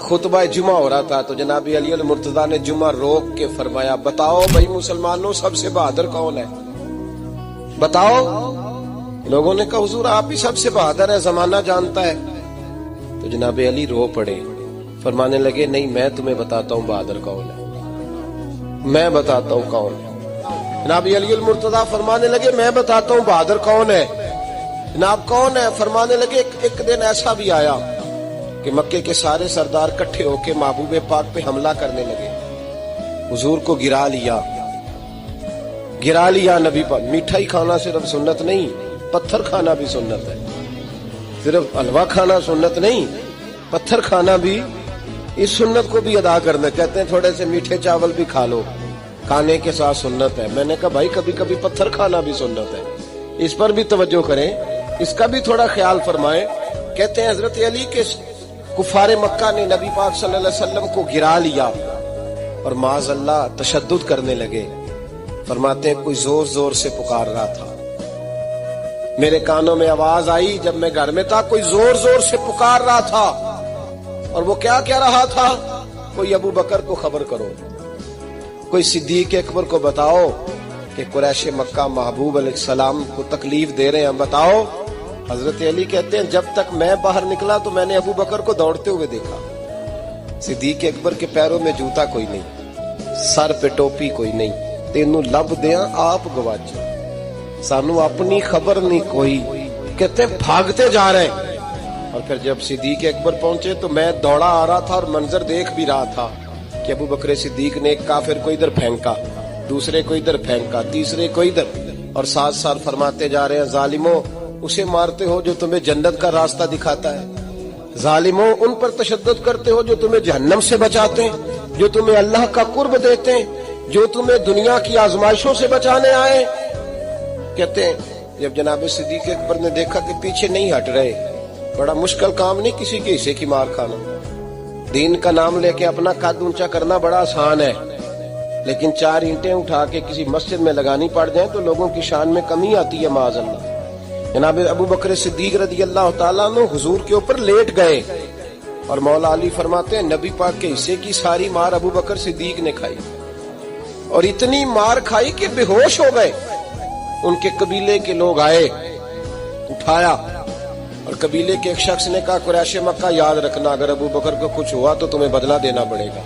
खुतबा जुमा हो रहा था तो जनाब अली अल मुर्तजा ने जुमा रोक के फरमाया, बताओ भाई मुसलमानों सबसे बहादुर कौन है, बताओ। लोगों ने कहा हुजूर आप ही सबसे बहादुर है, जमाना जानता है। तो जनाब अली रो पड़े, फरमाने लगे नहीं मैं तुम्हें बताता हूँ बहादुर कौन है, मैं बताता हूँ कौन है। जनाब अली अल मुर्तजा फरमाने लगे मैं बताता हूँ बहादुर कौन है। जनाब कौन है? फरमाने लगे एक दिन ऐसा भी आया कि मक्के के सारे सरदार इकट्ठे होकर महबूब पाक पे हमला करने लगे, हुजूर को गिरा लिया नबी पर। मिठाई खाना सिर्फ सुन्नत नहीं, पत्थर खाना भी सुन्नत है। सिर्फ हलवा खाना सुन्नत नहीं, पत्थर खाना भी इस सुन्नत को भी अदा करना। कहते हैं थोड़े से मीठे चावल भी खा लो, खाने के साथ सुन्नत है। मैंने कहा भाई कभी कभी पत्थर खाना भी सुन्नत है, इस पर भी तवज्जो करें, इसका भी थोड़ा ख्याल फरमाएं। कहते हैं हजरत अली के कुफारे मक्का ने नबी पाक सल्लल्लाहु अलैहि वसल्लम को गिरा लिया और माज़अल्लाह तशद्दुद करने लगे। फरमाते हैं कोई जोर जोर से पुकार रहा था, मेरे कानों में आवाज आई जब मैं घर में था, कोई जोर जोर से पुकार रहा था। और वो क्या कह रहा था? कोई अबू बकर को खबर करो, कोई सिद्दीक अकबर को बताओ कि कुरैश मक्का महबूब अलैहिस्सलाम को तकलीफ दे रहे हैं, बताओ। हजरत अली कहते हैं जब तक मैं बाहर निकला तो मैंने अबू बकर को दौड़ते हुए देखा। सिद्दीक अकबर के पैरों में जूता कोई नहीं, सर पे टोपी कोई नहीं, तेनू लब दिया आप गवाचे, सानू अपनी खबर नहीं कोई। कहते भागते जा रहे हैं। और फिर जब सिद्दीक अकबर पहुंचे तो मैं दौड़ा आ रहा था और मंजर देख भी रहा था कि अबू बकर सिद्दीक ने एक काफिर को इधर फेंका, दूसरे को इधर फेंका, तीसरे को इधर, और साथ साथ फरमाते जा रहे हैं जालिमो उसे मारते हो जो तुम्हें जन्नत का रास्ता दिखाता है, जालिमो उन पर तशद्दुद करते हो जो तुम्हें जहन्नम से बचाते हैं, जो तुम्हें अल्लाह का कुर्ब देते हैं, जो तुम्हें दुनिया की आजमाइशों से बचाने आए। कहते हैं जब जनाब सिद्दीक अकबर ने देखा कि पीछे नहीं हट रहे, बड़ा मुश्किल काम नहीं किसी के हिस्से की मार खाना, दीन का नाम लेके अपना कद ऊंचा करना बड़ा आसान है, लेकिन 4 ईंटें उठा के किसी मस्जिद में लगानी पड़ जाए तो लोगों की शान में कमी आती है माज़अल्लाह। जनाब अबू बकर सिद्दीक रज़ी अल्लाह तआला अन्हु हुजूर के ऊपर लेट गए और मौला अली फरमाते हैं नबी पाक के हिस्से की सारी मार अबू बकर सिद्दीक ने खाई, और इतनी मार खाई कि बेहोश हो गए। उनके कबीले के लोग आए, उठाया, और कबीले के एक शख्स ने कहा कुरैश मक्का याद रखना अगर अबू बकर को कुछ हुआ तो तुम्हें बदला देना पड़ेगा।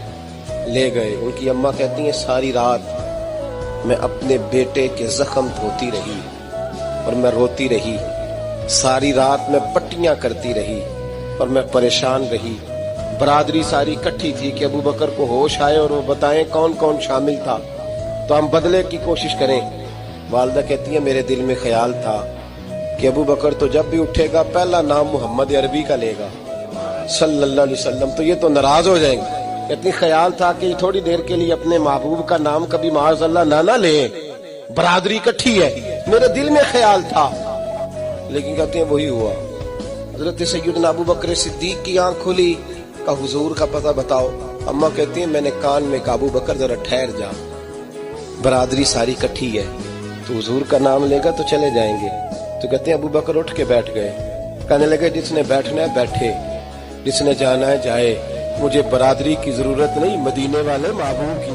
ले गए। उनकी अम्मा कहती हैं सारी रात मैं अपने बेटे के जख्म धोती रही और मैं रोती रही, सारी रात मैं पट्टियां करती रही और मैं परेशान रही। बरादरी सारी इकट्ठी थी कि अबू बकर को होश आए और वो बताएं कौन कौन शामिल था तो हम बदले की कोशिश करें। वालिदा कहती है मेरे दिल में ख्याल था कि अबू बकर तो जब भी उठेगा पहला नाम मोहम्मद अरबी का लेगा सल्लल्लाहु अलैहि वसल्लम, तो ये तो नाराज हो जाएंगे। इतनी ख्याल था कि थोड़ी देर के लिए अपने महबूब का नाम कभी माज़अल्लाह ना ले, बरादरी इकट्ठी है, मेरे दिल में ख्याल था। लेकिन कहते हैं वही हुआ। हजरत सैयदना अबू बकर सिद्दीक की आंख खुली, का हुजूर का पता बताओ। अम्मा कहती है मैंने कान में अबू बकर जरा ठहर जा, बरादरी सारी इकट्ठी है, तो हुजूर का नाम लेगा तो चले जाएंगे। तो कहते हैं अबू बकर उठ के बैठ गए, कहने लगे जिसने बैठना है बैठे, जिसने जाना है जाए, मुझे बरादरी की जरूरत नहीं, मदीने वाले महबूब की